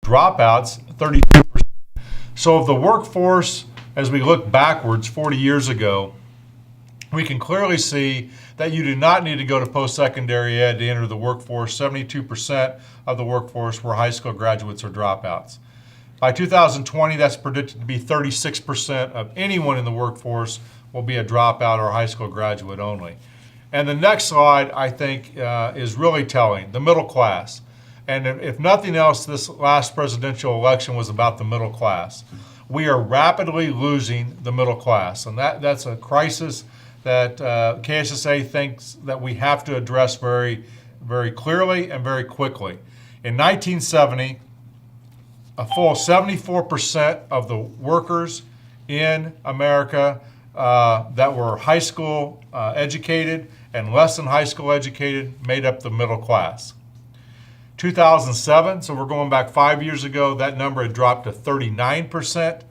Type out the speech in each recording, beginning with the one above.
Dropouts, 32%. So of the workforce, as we look backwards 40 years ago, we can clearly see that you do not need to go to post-secondary ed to enter the workforce. 72% of the workforce were high school graduates or dropouts. By 2020, that's predicted to be 36% of anyone in the workforce will be a dropout or a high school graduate only. And the next slide, I think, is really telling, the middle class. And if nothing else, this last presidential election was about the middle class. We are rapidly losing the middle class, and that's a crisis that KSSA thinks that we have to address very, very clearly and very quickly. In 1970, a full 74% of the workers in America that were high school educated and less than high school educated made up the middle class. 2007, so we're going back 5 years ago, that number had dropped to 39%.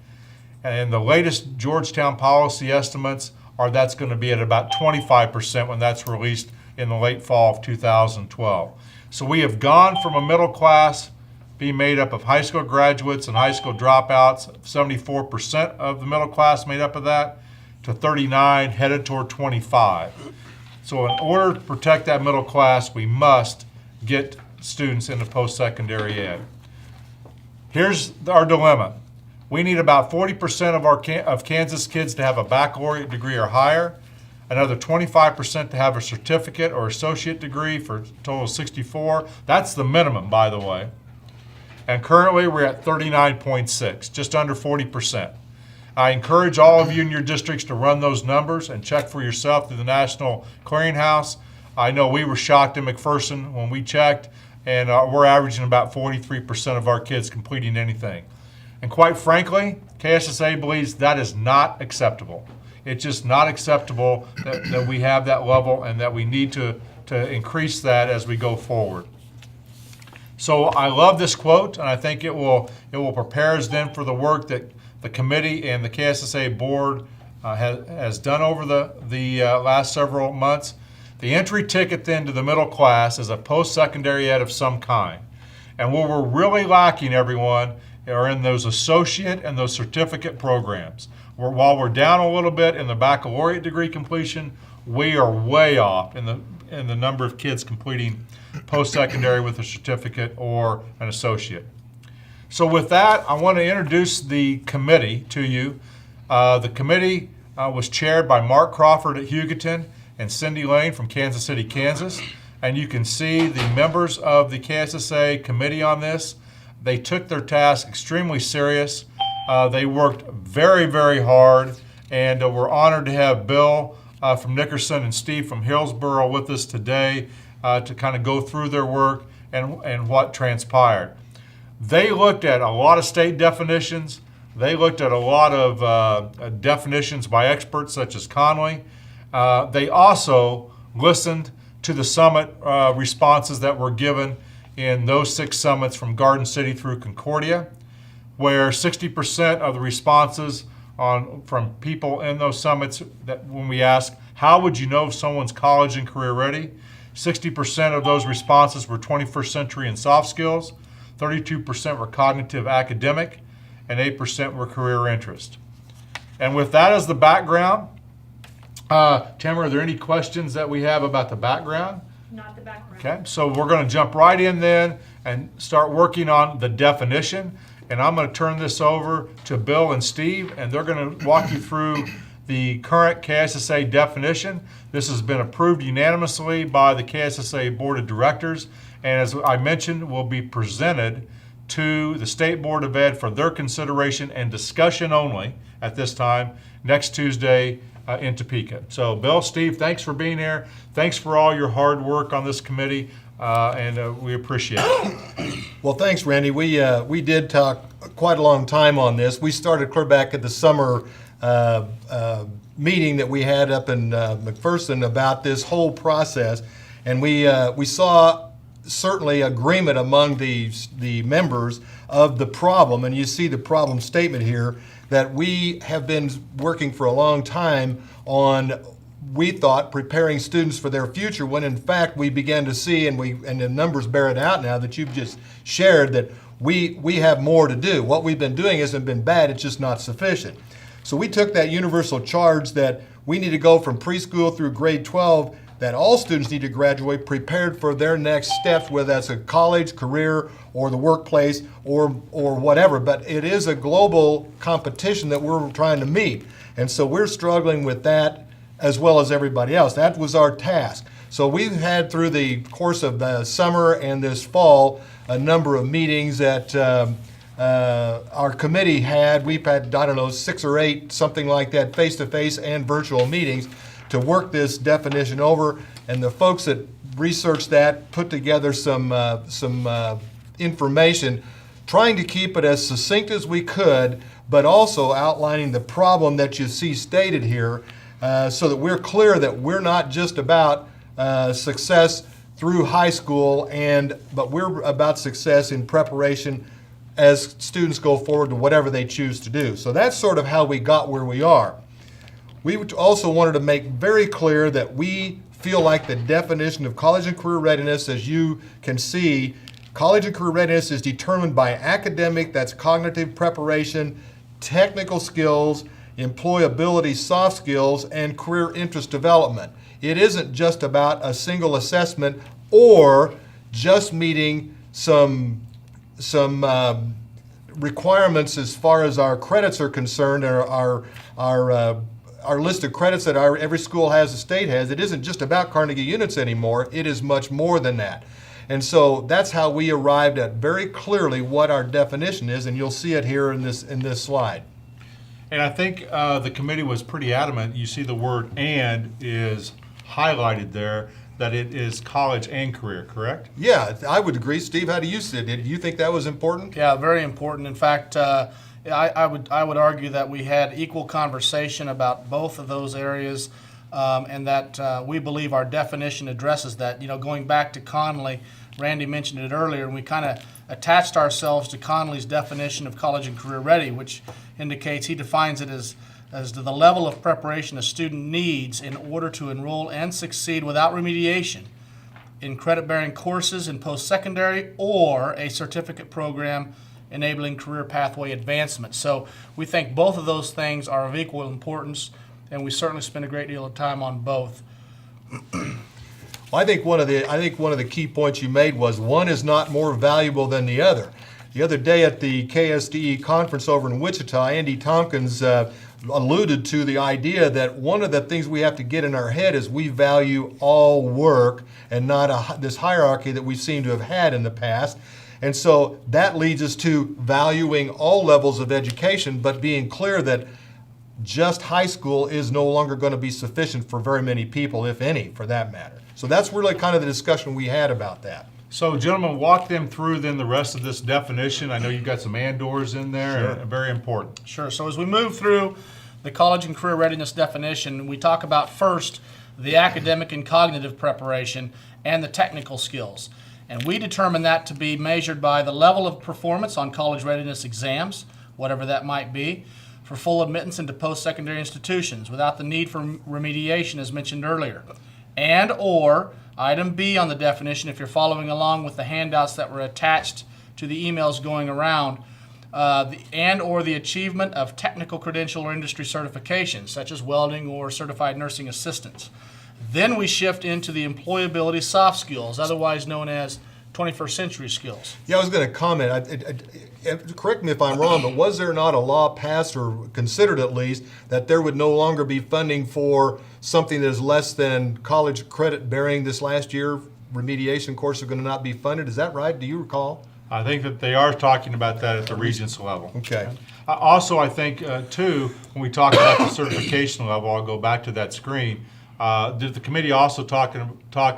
And the latest Georgetown policy estimates are that's going to be at about 25% when that's released in the late fall of 2012. So we have gone from a middle class being made up of high school graduates and high school dropouts, 74% of the middle class made up of that, to 39, headed toward 25. So in order to protect that middle class, we must get students into post-secondary ed. Here's our dilemma. We need about 40% of Kansas kids to have a baccalaureate degree or higher, another 25% to have a certificate or associate degree for a total of 64. That's the minimum, by the way. And currently we're at 39.6, just under 40%. I encourage all of you in your districts to run those numbers and check for yourself through the National Clearinghouse. I know we were shocked in McPherson when we checked, and we're averaging about 43% of our kids completing anything. And quite frankly, KSSA believes that is not acceptable. It's just not acceptable that we have that level, and that we need to increase that as we go forward. So I love this quote, and I think it will prepare us then for the work that the committee and the KSSA board has done over the last several months. The entry ticket then to the middle class is a post-secondary ed of some kind. And what we're really lacking, everyone, are in those associate and those certificate programs. While we're down a little bit in the baccalaureate degree completion, we are way off in the number of kids completing post-secondary with a certificate or an associate. So with that, I want to introduce the committee to you. The committee was chaired by Mark Crawford at Hugoton and Cindy Lane from Kansas City, Kansas. And you can see the members of the KSSA committee on this. They took their task extremely serious. They worked very, very hard, and we're honored to have Bill from Nickerson and Steve from Hillsborough with us today to kind of go through their work and what transpired. They looked at a lot of state definitions. They looked at a lot of definitions by experts such as Conley. They also listened to the summit responses that were given in those 6 summits from Garden City through Concordia, where 60% of the responses from people in those summits, that when we ask, how would you know if someone's college and career ready? 60% of those responses were 21st century and soft skills, 32% were cognitive academic, and 8% were career interest. And with that as the background, Tamara, are there any questions that we have about the background? Not the background. Okay, so we're going to jump right in then and start working on the definition. And I'm going to turn this over to Bill and Steve, and they're going to walk you through the current KSSA definition. This has been approved unanimously by the KSSA Board of Directors, and as I mentioned, will be presented to the State Board of Ed for their consideration and discussion only at this time, next Tuesday in Topeka. So Bill, Steve, thanks for being here. Thanks for all your hard work on this committee, and we appreciate it. Well, thanks, Randy. We did talk quite a long time on this. We started clear back at the summer meeting that we had up in McPherson about this whole process, and we saw certainly agreement among the members of the problem, and you see the problem statement here, that we have been working for a long time on, we thought, preparing students for their future, when in fact we began to see, and the numbers bear it out now that you've just shared, that we have more to do. What we've been doing hasn't been bad, it's just not sufficient. So we took that universal charge that we need to go from preschool through grade 12, that all students need to graduate prepared for their next steps, whether that's a college, career, or the workplace, or whatever. But it is a global competition that we're trying to meet. And so we're struggling with that as well as everybody else. That was our task. So we've had through the course of the summer and this fall a number of meetings that our committee had. We've had, I don't know, 6 or 8, something like that, face-to-face and virtual meetings to work this definition over. And the folks that researched that put together some information, trying to keep it as succinct as we could, but also outlining the problem that you see stated here, so that we're clear that we're not just about success through high school, but we're about success in preparation as students go forward to whatever they choose to do. So that's sort of how we got where we are. We also wanted to make very clear that we feel like the definition of college and career readiness, as you can see, college and career readiness is determined by academic, that's cognitive preparation, technical skills, employability, soft skills, and career interest development. It isn't just about a single assessment or just meeting some requirements as far as our credits are concerned, or our list of credits that every school has, the state has. It isn't just about Carnegie units anymore. It is much more than that. And so that's how we arrived at very clearly what our definition is, and you'll see it here in this slide. And I think the committee was pretty adamant. You see the word "and" is highlighted there, that it is college and career, correct? Yeah, I would agree. Steve, how do you see it? Did you think that was important? Yeah, very important. In fact, I would argue that we had equal conversation about both of those areas, and that we believe our definition addresses that. You know, going back to Conley, Randy mentioned it earlier, and we kind of attached ourselves to Conley's definition of college and career ready, which indicates he defines it as to the level of preparation a student needs in order to enroll and succeed without remediation in credit-bearing courses in post-secondary or a certificate program enabling career pathway advancement. So we think both of those things are of equal importance, and we certainly spend a great deal of time on both. I think one of the key points you made was one is not more valuable than the other. The other day at the KSDE conference over in Wichita, Andy Tompkins alluded to the idea that one of the things we have to get in our head is we value all work and not this hierarchy that we seem to have had in the past. And so that leads us to valuing all levels of education, but being clear that just high school is no longer going to be sufficient for very many people, if any, for that matter. So that's really kind of the discussion we had about that. So, gentlemen, walk them through then the rest of this definition. I know you've got some and/ors in there, Sure. and very important. Sure. So as we move through the college and career readiness definition, we talk about first the academic and cognitive preparation and the technical skills. And we determine that to be measured by the level of performance on college readiness exams, whatever that might be, for full admittance into post-secondary institutions without the need for remediation as mentioned earlier. And or item B on the definition, if you're following along with the handouts that were attached to the emails going around, and or the achievement of technical credential or industry certifications, such as welding or certified nursing assistants. Then we shift into the employability soft skills, otherwise known as 21st century skills. Yeah, I was going to comment. Correct me if I'm wrong, but was there not a law passed or considered at least that there would no longer be funding for something that is less than college credit bearing this last year? Remediation courses are going to not be funded. Is that right? Do you recall? I think that they are talking about that at the Regents level. Okay. Also, I think, too, when we talk about the certification level, I'll go back to that screen. Did the committee also talk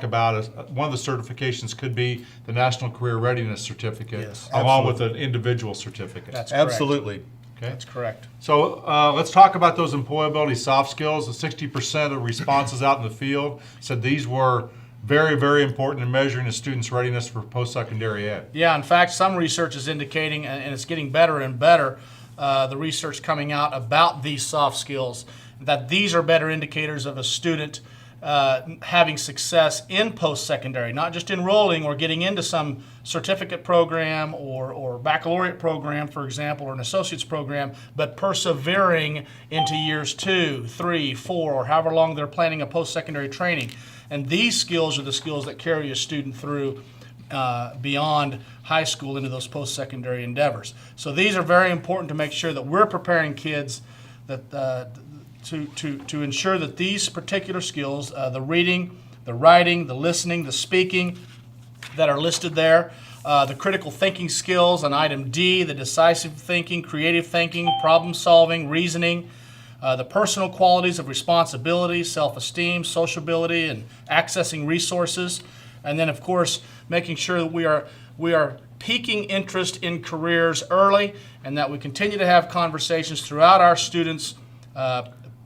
about one of the certifications could be the National Career Readiness Certificate, Yes, along with an individual certificate? That's correct. Absolutely. Okay. That's correct. So let's talk about those employability soft skills. The 60% of responses out in the field said these were very, very important in measuring a student's readiness for post-secondary ed. Yeah, in fact, some research is indicating, and it's getting better and better, the research coming out about these soft skills, that these are better indicators of a student having success in post-secondary, not just enrolling or getting into some certificate program or baccalaureate program, for example, or an associate's program, but persevering into years 2, 3, 4, or however long they're planning a post-secondary training. And these skills are the skills that carry a student through beyond high school into those post-secondary endeavors. So these are very important to make sure that we're preparing kids that to ensure that these particular skills, the reading, the writing, the listening, the speaking that are listed there, the critical thinking skills on item D, the decisive thinking, creative thinking, problem solving, reasoning, the personal qualities of responsibility, self-esteem, sociability, and accessing resources, and then of course making sure that we are piquing interest in careers early, and that we continue to have conversations throughout our students'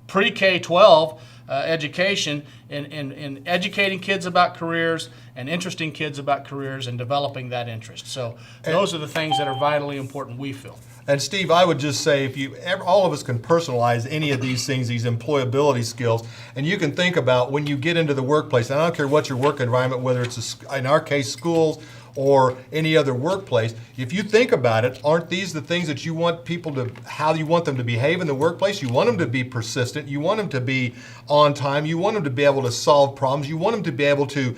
pre-K-12 education in educating kids about careers and interesting kids about careers and developing that interest. So those are the things that are vitally important, we feel. And Steve, I would just say, if you ever, all of us can personalize any of these things, these employability skills, and you can think about when you get into the workplace, and I don't care what your work environment, whether it's in our case schools or any other workplace, if you think about it, aren't these the things that you want people to, how you want them to behave in the workplace? You want them to be persistent, you want them to be on time, you want them to be able to solve problems, you want them to be able to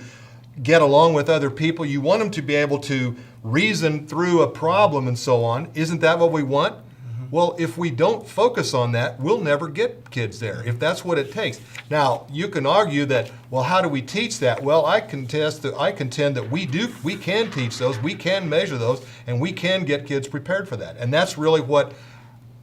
get along with other people, you want them to be able to reason through a problem and so on. Isn't that what we want? Well, if we don't focus on that, we'll never get kids there, if that's what it takes. Now, you can argue that, well, how do we teach that? Well, I contend that we can teach those, we can measure those, and we can get kids prepared for that. And that's really what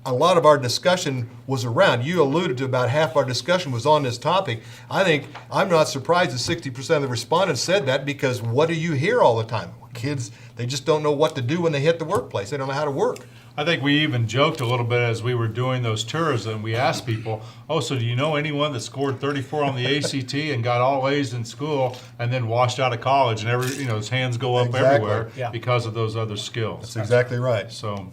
a lot of our discussion was around. You alluded to about half our discussion was on this topic. I think I'm not surprised that 60% of the respondents said that, because what do you hear all the time? Kids, they just don't know what to do when they hit the workplace. They don't know how to work. I think we even joked a little bit as we were doing those tours, and we asked people, oh, so do you know anyone that scored 34 on the ACT and got all A's in school and then washed out of college, and his hands go up Exactly. everywhere Yeah. because of those other skills. That's exactly right. So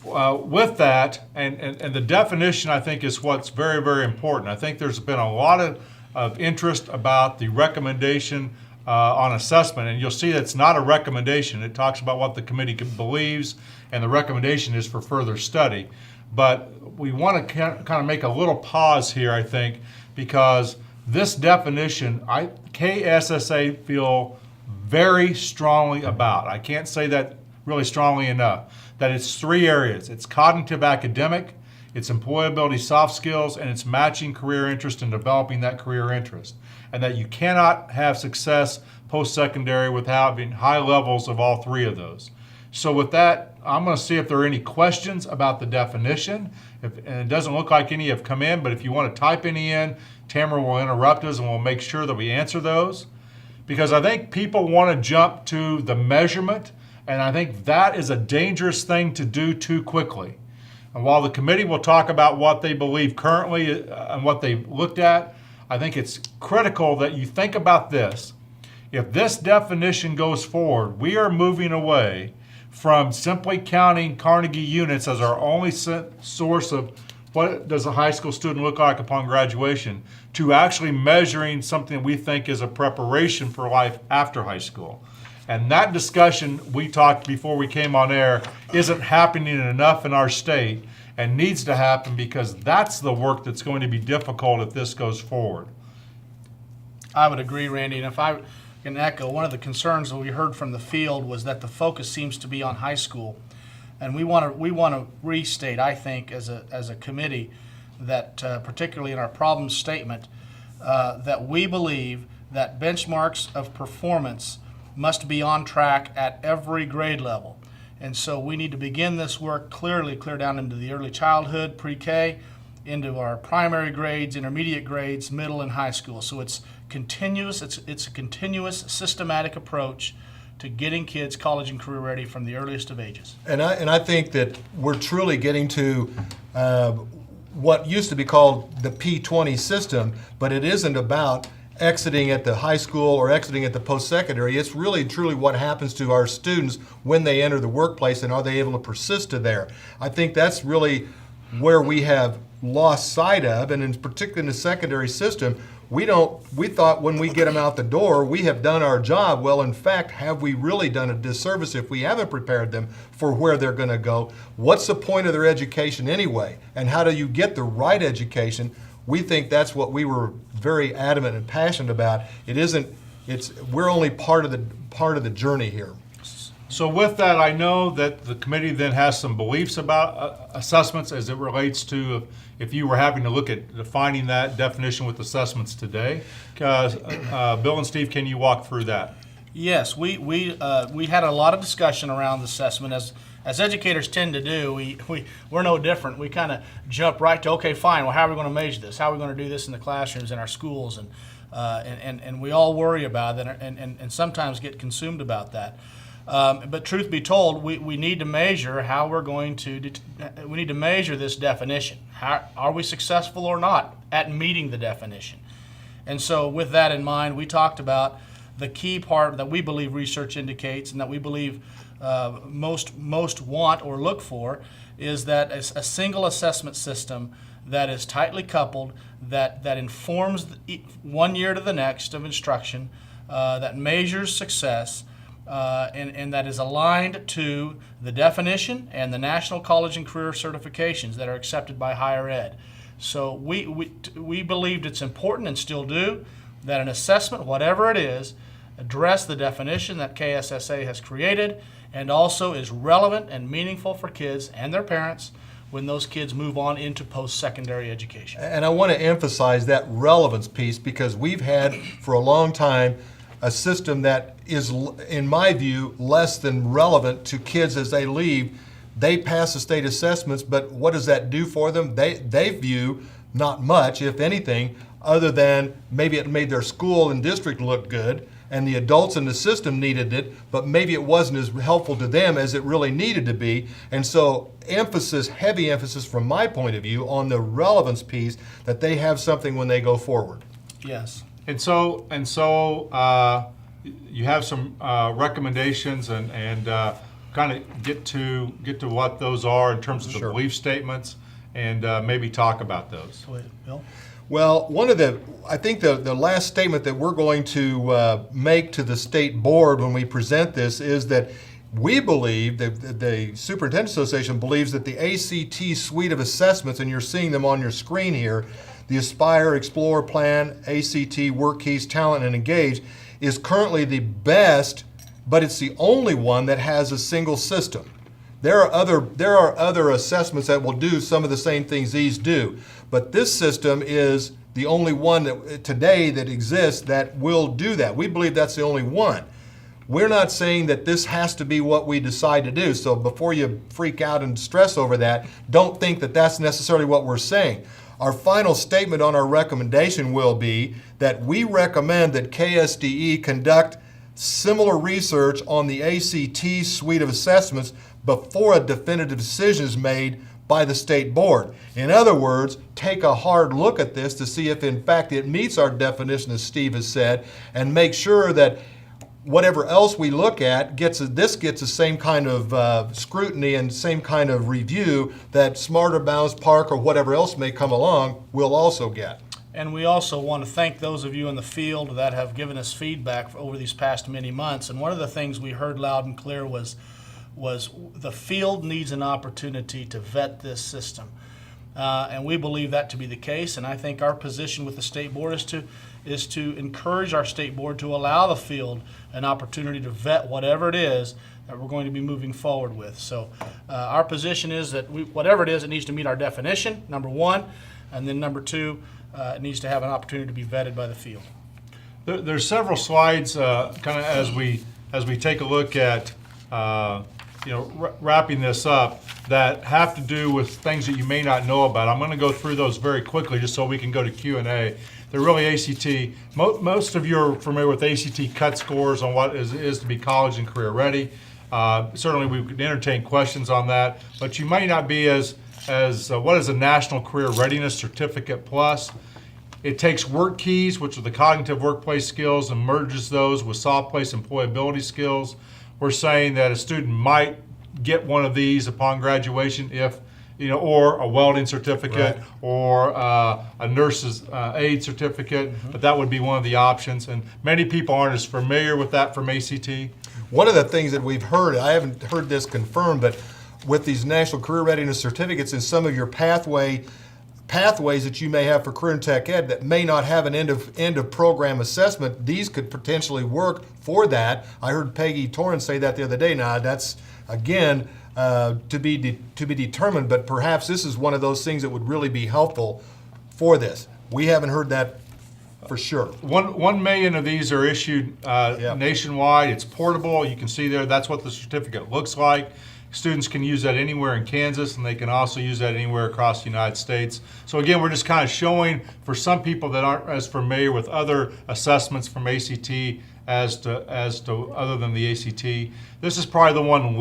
with that, and the definition, I think, is what's very, very important. I think there's been a lot of interest about the recommendation on assessment, and you'll see that's not a recommendation. It talks about what the committee believes, and the recommendation is for further study. But we want to kind of make a little pause here, I think, because this definition, KSSA feel very strongly about. I can't say that really strongly enough, that it's 3 areas. It's cognitive academic, it's employability soft skills, and it's matching career interest and developing that career interest. And that you cannot have success post-secondary without having high levels of all 3 of those. So with that, I'm going to see if there are any questions about the definition. And it doesn't look like any have come in, but if you want to type any in, Tamara will interrupt us and we'll make sure that we answer those. Because I think people want to jump to the measurement, and I think that is a dangerous thing to do too quickly. And while the committee will talk about what they believe currently and what they've looked at, I think it's critical that you think about this. If this definition goes forward, we are moving away from simply counting Carnegie units as our only source of what does a high school student look like upon graduation, to actually measuring something that we think is a preparation for life after high school. And that discussion we talked before we came on air isn't happening enough in our state, and needs to happen, because that's the work that's going to be difficult if this goes forward. I would agree, Randy, and if I can echo, one of the concerns that we heard from the field was that the focus seems to be on high school. And we want to restate, I think, as a committee, that particularly in our problem statement, that we believe that benchmarks of performance must be on track at every grade level. And so we need to begin this work clear down into the early childhood, pre-K, into our primary grades, intermediate grades, middle and high school. So it's continuous. It's a continuous, systematic approach to getting kids college and career ready from the earliest of ages. And I think that we're truly getting to what used to be called the P20 system, but it isn't about exiting at the high school or exiting at the post-secondary. It's really truly what happens to our students when they enter the workplace, and are they able to persist to there. I think that's really where we have lost sight of, and in particular in the secondary system, we thought when we get them out the door, we have done our job. Well, in fact, have we really done a disservice if we haven't prepared them for where they're going to go? What's the point of their education anyway? And how do you get the right education? We think that's what we were very adamant and passionate about. We're only part of the journey here. So with that, I know that the committee then has some beliefs about assessments as it relates to if you were having to look at defining that definition with assessments today. Bill and Steve, can you walk through that? Yes, we had a lot of discussion around assessment. As educators tend to do, we're no different. We kind of jump right to, okay, fine, well, how are we going to measure this? How are we going to do this in the classrooms, in our schools? And we all worry about it and sometimes get consumed about that. But truth be told, we need to measure how we're going to, we need to measure this definition. How, are we successful or not at meeting the definition? And so with that in mind, we talked about the key part that we believe research indicates and that we believe most want or look for is that a single assessment system that is tightly coupled, that informs one year to the next of instruction, that measures success, and that is aligned to the definition and the National College and Career certifications that are accepted by higher ed. So we believed it's important and still do that an assessment, whatever it is, address the definition that KSSA has created and also is relevant and meaningful for kids and their parents when those kids move on into post-secondary education. And I want to emphasize that relevance piece because we've had for a long time a system that is, in my view, less than relevant to kids as they leave. They pass the state assessments, but what does that do for them? They view not much, if anything, other than maybe it made their school and district look good, and the adults in the system needed it, but maybe it wasn't as helpful to them as it really needed to be. And so heavy emphasis from my point of view on the relevance piece that they have something when they go forward. Yes. And so you have some recommendations and kind of get to what those are in terms of the Sure. belief statements and maybe talk about those. Wait, Bill? Well, I think the last statement that we're going to make to the state board when we present this is that we believe, the Superintendent Association believes that the ACT suite of assessments, and you're seeing them on your screen here, the Aspire, Explore, Plan, ACT, Work Keys, Talent, and Engage, is currently the best, but it's the only one that has a single system. There are other assessments that will do some of the same things these do, but this system is the only one that today that exists that will do that. We believe that's the only one. We're not saying that this has to be what we decide to do, so before you freak out and stress over that, don't think that that's necessarily what we're saying. Our final statement on our recommendation will be that we recommend that KSDE conduct similar research on the ACT suite of assessments before a definitive decision is made by the state board. In other words, take a hard look at this to see if in fact it meets our definition, as Steve has said, and make sure that whatever else we look at gets the same kind of scrutiny and same kind of review that Smarter Balanced Park or whatever else may come along will also get. And we also want to thank those of you in the field that have given us feedback over these past many months. And one of the things we heard loud and clear was the field needs an opportunity to vet this system. And we believe that to be the case. And I think our position with the state board is to encourage our state board to allow the field an opportunity to vet whatever it is that we're going to be moving forward with. So our position is that whatever it is, it needs to meet our definition, number one, and then number two, it needs to have an opportunity to be vetted by the field. There's several slides kind of as we take a look at wrapping this up that have to do with things that you may not know about. I'm going to go through those very quickly just so we can go to Q&A. They're really ACT. Most of you are familiar with ACT cut scores on what is to be college and career ready. Certainly we could entertain questions on that, but you might not be as what is a National Career Readiness Certificate Plus. It takes work keys, which are the cognitive workplace skills, and merges those with soft place employability skills. We're saying that a student might get one of these upon graduation if or a welding certificate, Right. or a nurse's aid certificate, but that would be one of the options. And many people aren't as familiar with that from ACT. One of the things that we've heard, I haven't heard this confirmed, but with these National Career Readiness Certificates and some of your pathways that you may have for career and tech ed that may not have an end of program assessment, these could potentially work for that. I heard Peggy Torrance say that the other day. Now that's again to be determined, but perhaps this is one of those things that would really be helpful for this. We haven't heard that for sure. 1 million of these are issued nationwide. It's portable. You can see there, that's what the certificate looks like. Students can use that anywhere in Kansas, and they can also use that anywhere across the United States. So again, we're just kind of showing for some people that aren't as familiar with other assessments from ACT as to other than the ACT. This is probably the one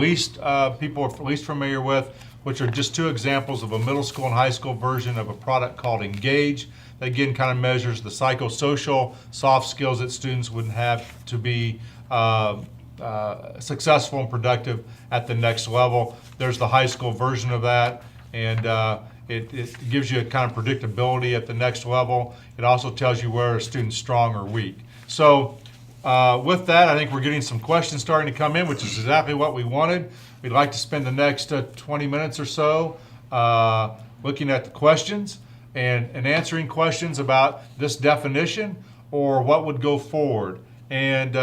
people are least familiar with, which are just 2 examples of a middle school and high school version of a product called Engage. That again kind of measures the psychosocial soft skills that students would have to be successful and productive at the next level. There's the high school version of that, and it gives you a kind of predictability at the next level. It also tells you where a student's strong or weak. So with that, I think we're getting some questions starting to come in, which is exactly what we wanted. We'd like to spend the next 20 minutes or so looking at the questions and answering questions about this definition or what would go forward. And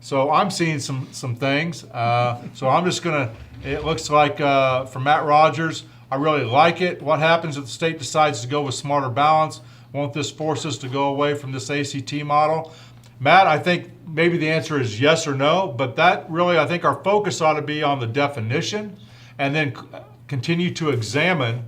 so I'm seeing some things. So I'm just gonna, it looks like for Matt Rogers, I really like it. What happens if the state decides to go with Smarter Balance? Won't this force us to go away from this ACT model? Matt, I think maybe the answer is yes or no, but that really, I think our focus ought to be on the definition and then continue to examine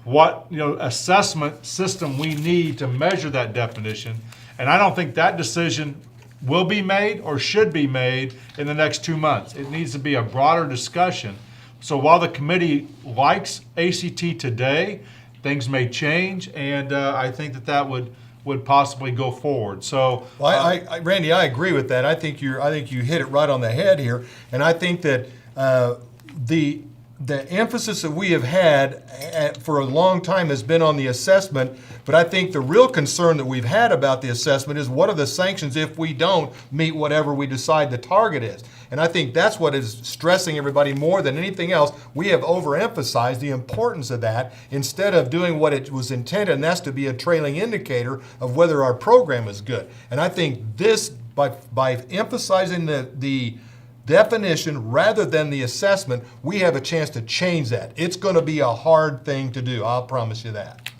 what assessment system we need to measure that definition. And I don't think that decision will be made or should be made in the next 2 months. It needs to be a broader discussion. So while the committee likes ACT today, things may change, and I think that would possibly go forward. So, Randy, I agree with that. I think you hit it right on the head here, and I think that the emphasis that we have had for a long time has been on the assessment, but I think the real concern that we've had about the assessment is what are the sanctions if we don't meet whatever we decide the target is. And I think that's what is stressing everybody more than anything else. We have overemphasized the importance of that instead of doing what it was intended, and that's to be a trailing indicator of whether our program is good. And I think this, by emphasizing the definition rather than the assessment, we have a chance to change that. It's going to be a hard thing to do, I'll promise you that.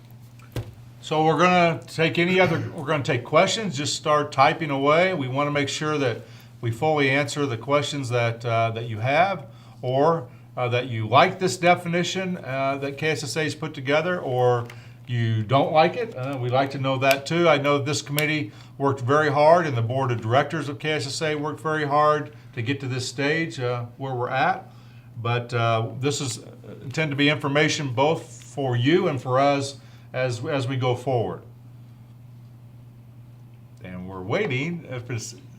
So we're going to take questions. Just start typing away. We want to make sure that we fully answer the questions that you have, or that you like this definition that KSSA has put together, or you don't like it. We'd like to know that too. I know this committee worked very hard, and the board of directors of KSSA worked very hard to get to this stage where we're at. But this is intended to be information both for you and for us as we go forward. And we're waiting.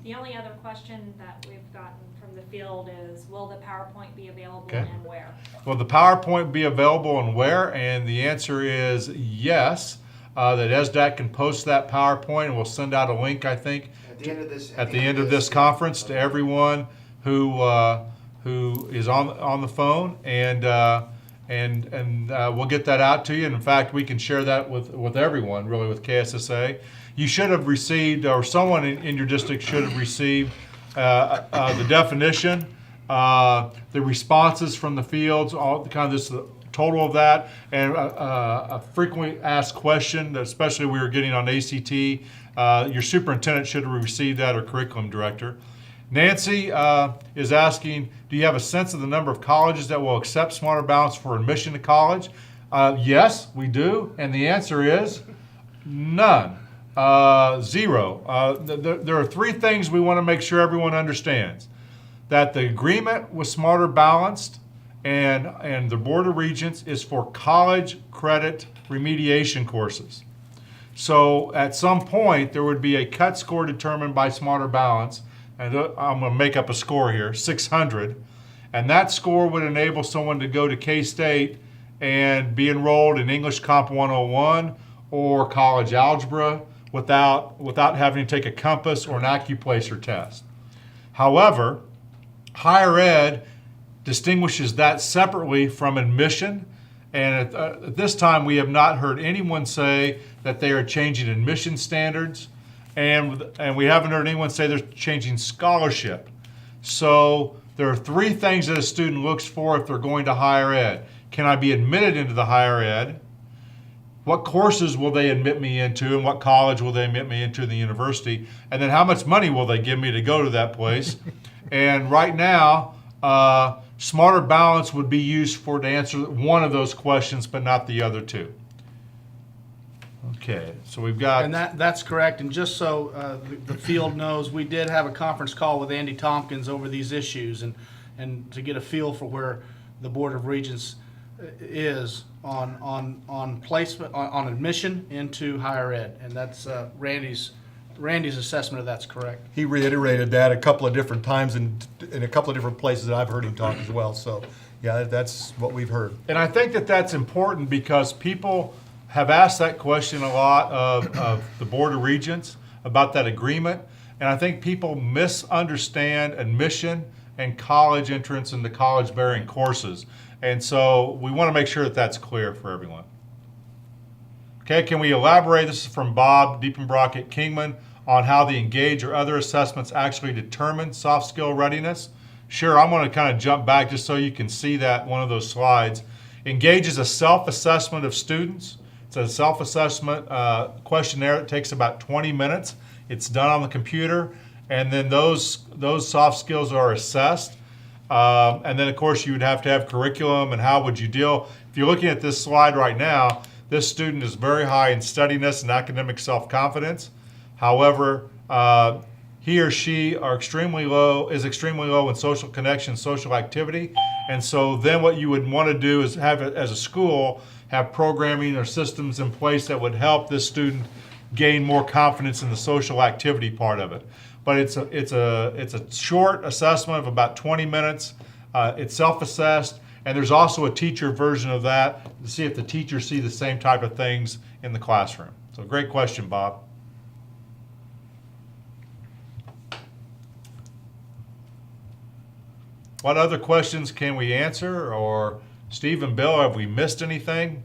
The only other question that we've gotten from the field is, will the PowerPoint be available Okay. and where? Will the PowerPoint be available and where? And the answer is yes. That SDAC can post that PowerPoint, and we'll send out a link, I think, at the end of this conference to everyone who is on the phone, and we'll get that out to you. And in fact, we can share that with everyone, really, with KSSA. You should have received, or someone in your district should have received the definition, the responses from the fields, all kind of this total of that, and a frequently asked question that especially we were getting on ACT. Your superintendent should have received that, or curriculum director. Nancy is asking, do you have a sense of the number of colleges that will accept Smarter Balance for admission to college? Yes, we do, and the answer is none. 0. There are 3 things we want to make sure everyone understands. That the agreement with Smarter Balanced and the Board of Regents is for college credit remediation courses. So at some point, there would be a cut score determined by Smarter Balance, and I'm going to make up a score here, 600, and that score would enable someone to go to K-State and be enrolled in English Comp 101 or college algebra without having to take a compass or an AccuPlacer test. However, higher ed distinguishes that separately from admission, and at this time we have not heard anyone say that they are changing admission standards, and we haven't heard anyone say they're changing scholarship. So there are three things that a student looks for if they're going to higher ed. Can I be admitted into the higher ed? What courses will they admit me into, and what college will they admit me into in the university? And then how much money will they give me to go to that place? And right now, Smarter Balance would be used to answer one of those questions, but not the other two. Okay, so we've got... And that's correct. And just so the field knows, we did have a conference call with Andy Tompkins over these issues and to get a feel for where the Board of Regents is on placement, on admission into higher ed. And that's Randy's assessment of that's correct. He reiterated that a couple of different times in a couple of different places that I've heard him talk as well. So, yeah, that's what we've heard. And I think that that's important because people have asked that question a lot of the Board of Regents about that agreement. And I think people misunderstand admission and college entrance into college-bearing courses. And so we want to make sure that that's clear for everyone. Okay, can we elaborate? This is from Bob Diepenbrock at Kingman on how the Engage or other assessments actually determine soft skill readiness. Sure, I'm going to kind of jump back just so you can see that one of those slides. Engage is a self-assessment of students. It's a self-assessment questionnaire. It takes about 20 minutes. It's done on the computer, and then those soft skills are assessed. And then, of course, you would have to have curriculum, and how would you deal? If you're looking at this slide right now, this student is very high in steadiness and academic self-confidence. However, he or she is extremely low in social connection, social activity. And so then what you would want to do is have, as a school, have programming or systems in place that would help this student gain more confidence in the social activity part of it. But it's a short assessment of about 20 minutes. It's self-assessed, and there's also a teacher version of that to see if the teachers see the same type of things in the classroom. So great question, Bob. What other questions can we answer? Or Steve and Bill, have we missed anything?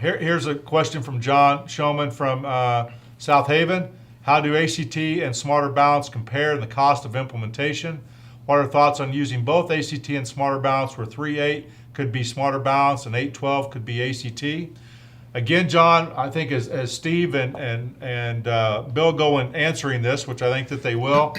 Here's a question from John Showman from South Haven. How do ACT and Smarter Balance compare in the cost of implementation? What are thoughts on using both ACT and Smarter Balance, where 3.8 could be Smarter Balance and 8.12 could be ACT? Again, John, I think as Steve and Bill go in answering this, which I think that they will,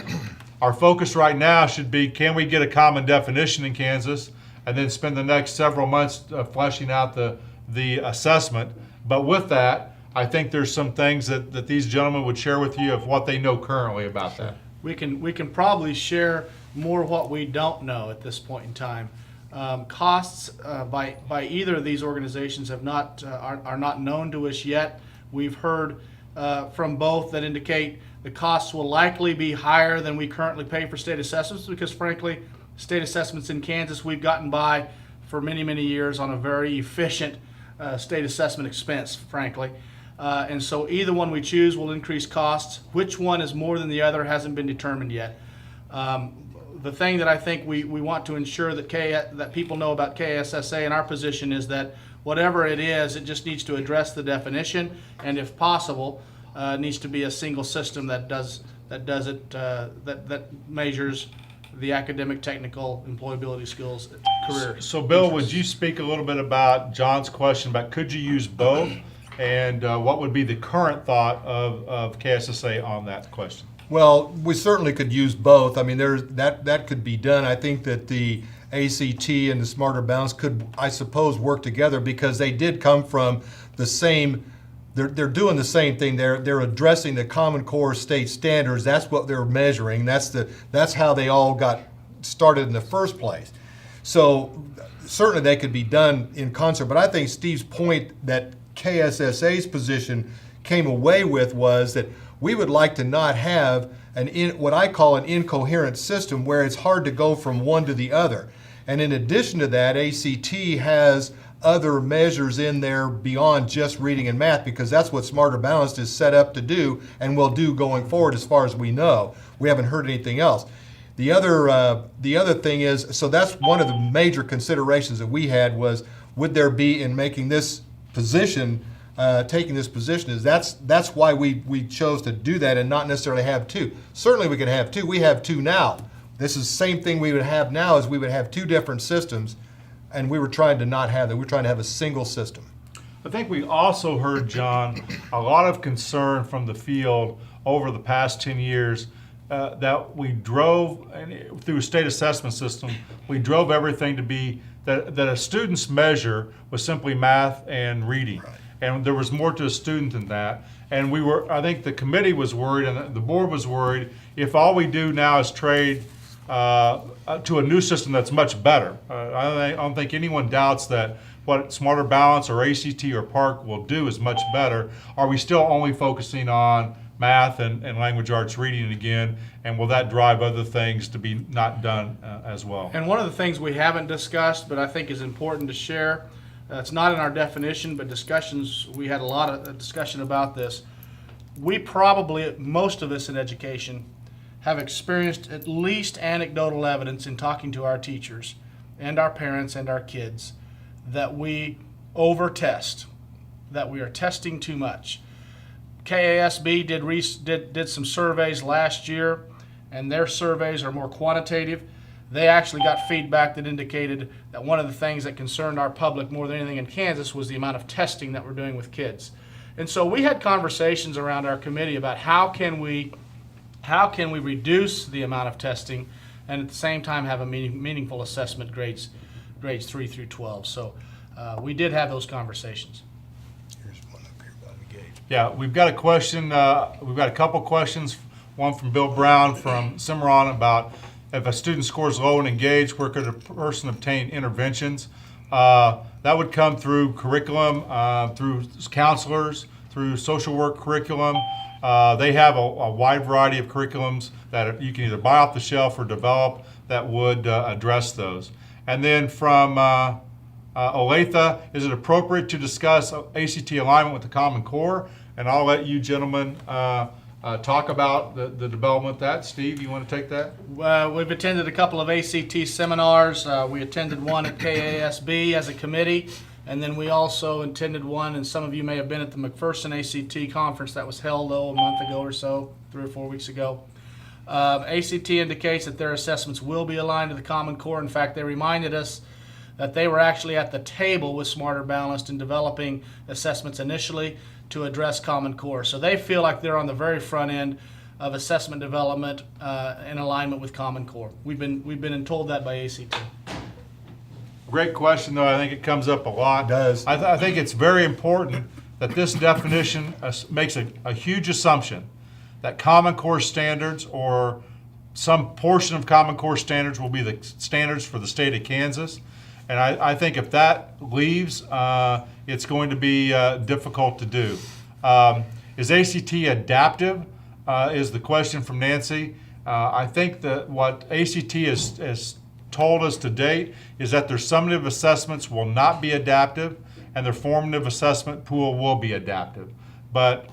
our focus right now should be, can we get a common definition in Kansas, and then spend the next several months fleshing out the assessment. But with that, I think there's some things that these gentlemen would share with you of what they know currently about that. We can probably share more what we don't know at this point in time. Costs by either of these organizations are not known to us yet. We've heard from both that indicate the costs will likely be higher than we currently pay for state assessments, because frankly, state assessments in Kansas, we've gotten by for many, many years on a very efficient state assessment expense, frankly. And so either one we choose will increase costs. Which one is more than the other hasn't been determined yet. The thing that I think we want to ensure that people know about KSSA and our position is that whatever it is, it just needs to address the definition, and if possible, needs to be a single system that measures the academic, technical, employability skills, career. So Bill, interests. would you speak a little bit about John's question about could you use both, and what would be the current thought of KSSA on that question? Well, we certainly could use both. I mean, that could be done. I think that the ACT and the Smarter Balance could, I suppose, work together because they did come from the same. They're doing the same thing. They're addressing the Common Core state standards. That's what they're measuring. That's how they all got started in the first place. So certainly they could be done in concert. But I think Steve's point that KSSA's position came away with was that we would like to not have what I call an incoherent system where it's hard to go from one to the other. And in addition to that, ACT has other measures in there beyond just reading and math, because that's what Smarter Balanced is set up to do and will do going forward as far as we know. We haven't heard anything else. The other thing is, so that's one of the major considerations that we had was, would there be in making this position, taking this position, is that's why we chose to do that and not necessarily have two. Certainly we can have two. We have two now. This is the same thing we would have now, is we would have two different systems, and we were trying to not have that. We were trying to have a single system. I think we also heard, John, a lot of concern from the field over the past 10 years that we drove, through a state assessment system, we drove everything to be that a student's measure was simply math and reading. Right. And there was more to a student than that. And I think the committee was worried and the board was worried if all we do now is trade to a new system that's much better. I don't think anyone doubts that what Smarter Balance or ACT or PARC will do is much better. Are we still only focusing on math and language arts reading again, and will that drive other things to be not done as well? And one of the things we haven't discussed, but I think is important to share, it's not in our definition, but we had a lot of discussion about this. We probably, most of us in education, have experienced at least anecdotal evidence in talking to our teachers and our parents and our kids that we over-test, that we are testing too much. KASB did some surveys last year, and their surveys are more quantitative. They actually got feedback that indicated that one of the things that concerned our public more than anything in Kansas was the amount of testing that we're doing with kids. And so we had conversations around our committee about how can we reduce the amount of testing and at the same time have a meaningful assessment grades 3 through 12. So we did have those conversations. Yeah, we've got a question. We've got a couple questions. One from Bill Brown from Cimarron about if a student scores low and engaged, where could a person obtain interventions? That would come through curriculum, through counselors, through social work curriculum. They have a wide variety of curriculums that you can either buy off the shelf or develop that would address those. And then from Olathe, is it appropriate to discuss ACT alignment with the Common Core? And I'll let you gentlemen talk about the development of that. Steve, you want to take that? We've attended a couple of ACT seminars. We attended one at KASB as a committee, and then we also attended one, and some of you may have been at the McPherson ACT conference that was held a month ago or so, 3 or 4 weeks ago. ACT indicates that their assessments will be aligned to the Common Core. In fact, they reminded us that they were actually at the table with Smarter Balanced in developing assessments initially to address Common Core. So they feel like they're on the very front end of assessment development in alignment with Common Core. We've been told that by ACT. Great question, though. I think it comes up a lot. It does. I think it's very important that this definition makes a huge assumption that Common Core standards or some portion of Common Core standards will be the standards for the state of Kansas. And I think if that leaves, it's going to be difficult to do. Is ACT adaptive, is the question from Nancy. I think that what ACT has told us to date is that their summative assessments will not be adaptive and their formative assessment pool will be adaptive. But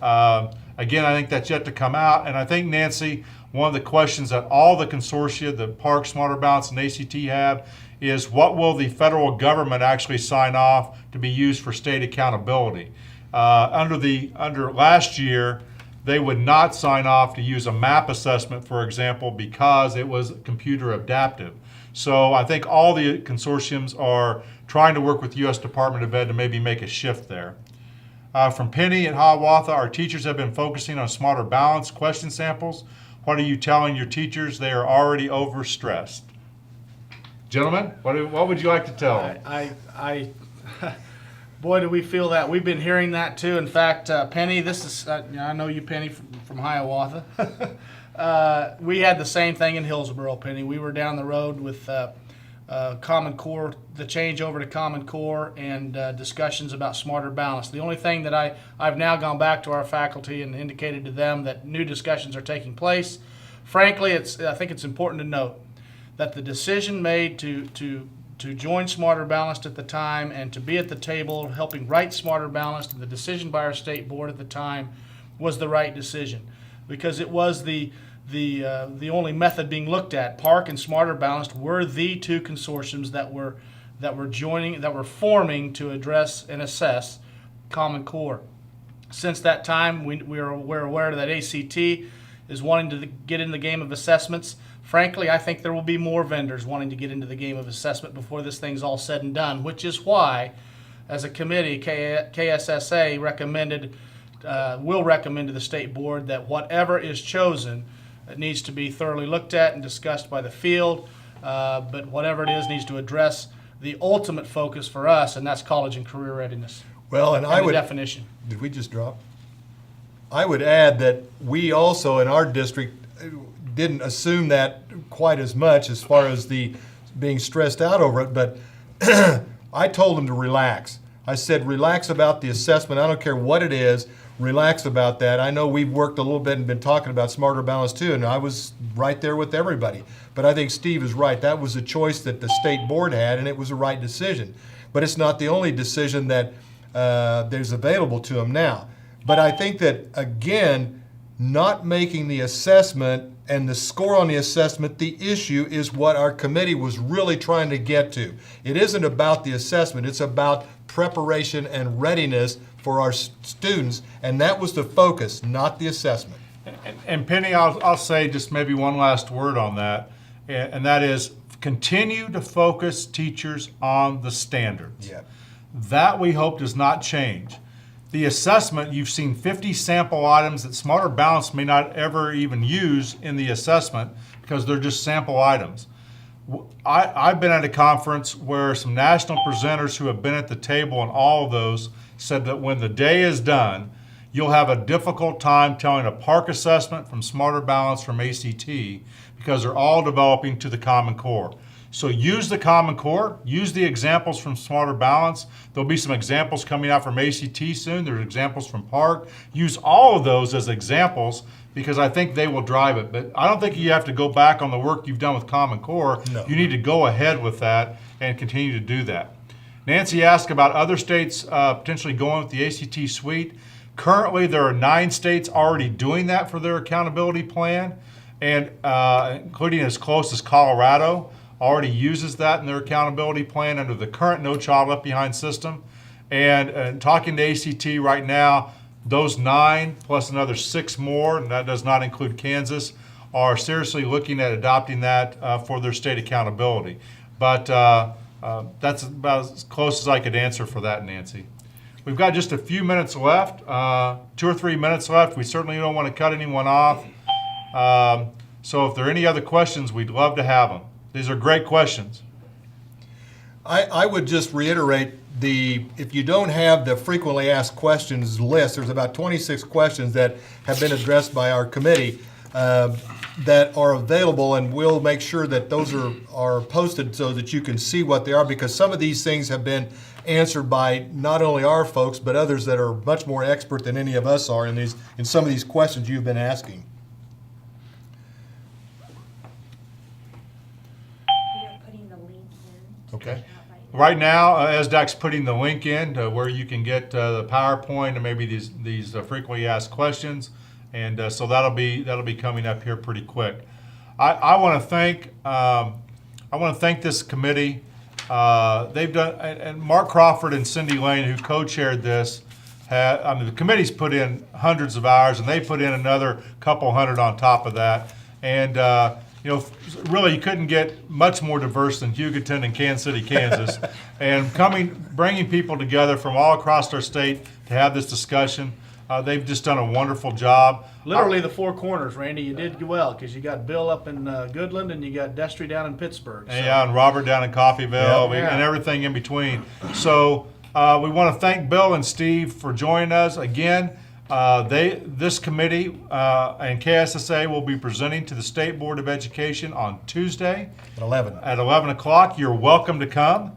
again, I think that's yet to come out. And I think, Nancy, one of the questions that all the consortia, the PARC, Smarter Balance, and ACT have is what will the federal government actually sign off to be used for state accountability? Under last year, they would not sign off to use a map assessment, for example, because it was computer adaptive. So I think all the consortiums are trying to work with the U.S. Department of Ed to maybe make a shift there. From Penny at Hiawatha, our teachers have been focusing on Smarter Balance question samples. What are you telling your teachers? They are already overstressed. Gentlemen, what would you like to tell them? Boy, do we feel that. We've been hearing that too. In fact, Penny, this is, I know you, Penny, from Hiawatha. We had the same thing in Hillsborough, Penny. We were down the road with Common Core, the change over to Common Core, and discussions about Smarter Balance. The only thing that I've now gone back to our faculty and indicated to them that new discussions are taking place. Frankly, I think it's important to note that the decision made to to join Smarter Balanced at the time and to be at the table helping write Smarter Balanced, and the decision by our state board at the time was the right decision because it was the only method being looked at. Park and Smarter Balanced were the two consortiums that were forming to address and assess Common Core. Since that time, we're aware that ACT is wanting to get in the game of assessments. Frankly, I think there will be more vendors wanting to get into the game of assessment before this thing's all said and done, which is why, as a committee, KSSA will recommend to the state board that whatever is chosen, it needs to be thoroughly looked at and discussed by the field, but whatever it is needs to address the ultimate focus for us, and that's college and career readiness. Well, and I The would, definition. did we just drop? I would add that we also in our district didn't assume that quite as much as far as the being stressed out over it, but I told them to relax. I said, relax about the assessment. I don't care what it is. Relax about that. I know we've worked a little bit and been talking about Smarter Balance too, and I was right there with everybody. But I think Steve is right. That was a choice that the state board had, and it was a right decision. But it's not the only decision that there's available to them now. But I think that, again, not making the assessment and the score on the assessment, the issue is what our committee was really trying to get to. It isn't about the assessment, it's about preparation and readiness for our students, and that was the focus, not the assessment. And Penny, I'll say just maybe one last word on that, and that is continue to focus teachers on the standards. Yeah. That we hope does not change. The assessment, you've seen 50 sample items that Smarter Balance may not ever even use in the assessment because they're just sample items. I've been at a conference where some national presenters who have been at the table on all of those said that when the day is done, you'll have a difficult time telling a Park assessment from Smarter Balance from ACT because they're all developing to the Common Core. So use the Common Core, use the examples from Smarter Balance. There'll be some examples coming out from ACT soon. There's examples from Park. Use all of those as examples because I think they will drive it. But I don't think you have to go back on the work you've done with Common Core. No. You need to go ahead with that and continue to do that. Nancy asked about other states potentially going with the ACT suite. Currently, there are 9 states already doing that for their accountability plan, and including as close as Colorado already uses that in their accountability plan under the current No Child Left Behind system. And talking to ACT right now, those 9 plus another 6 more, and that does not include Kansas, are seriously looking at adopting that for their state accountability. But that's about as close as I could answer for that, Nancy. We've got just a few minutes left, 2 or 3 minutes left. We certainly don't want to cut anyone off. So if there are any other questions, we'd love to have them. These are great questions. I would just reiterate if you don't have the frequently asked questions list, there's about 26 questions that have been addressed by our committee that are available, and we'll make sure that those are posted so that you can see what they are, because some of these things have been answered by not only our folks, but others that are much more expert than any of us are in some of these questions you've been asking. Okay. Right now, SDAC's putting the link in to where you can get the PowerPoint and maybe these frequently asked questions, and so that'll be coming up here pretty quick. I want to thank this committee. They've done, and Mark Crawford and Cindy Lane, who co-chaired this. The committee's put in hundreds of hours, and they put in another couple hundred on top of that, and. Really, you couldn't get much more diverse than Hugoton and Kansas City, Kansas. And bringing people together from all across our state to have this discussion, they've just done a wonderful job. Literally the 4 corners, Randy. You did well because you got Bill up in Goodland and you got Destry down in Pittsburgh. So. Yeah, and Robert down in Coffeyville, Yeah. and everything in between. So we want to thank Bill and Steve for joining us again. This committee and KSSA will be presenting to the State Board of Education on Tuesday At 11. At 11 o'clock. You're welcome to come.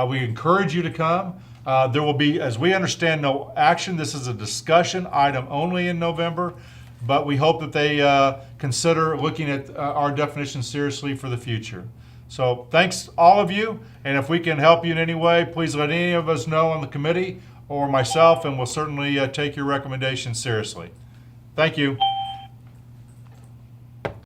We encourage you to come. There will be, as we understand, no action. This is a discussion item only in November, but we hope that they consider looking at our definition seriously for the future. So thanks all of you, and if we can help you in any way, please let any of us know on the committee or myself, and we'll certainly take your recommendations seriously. Thank you.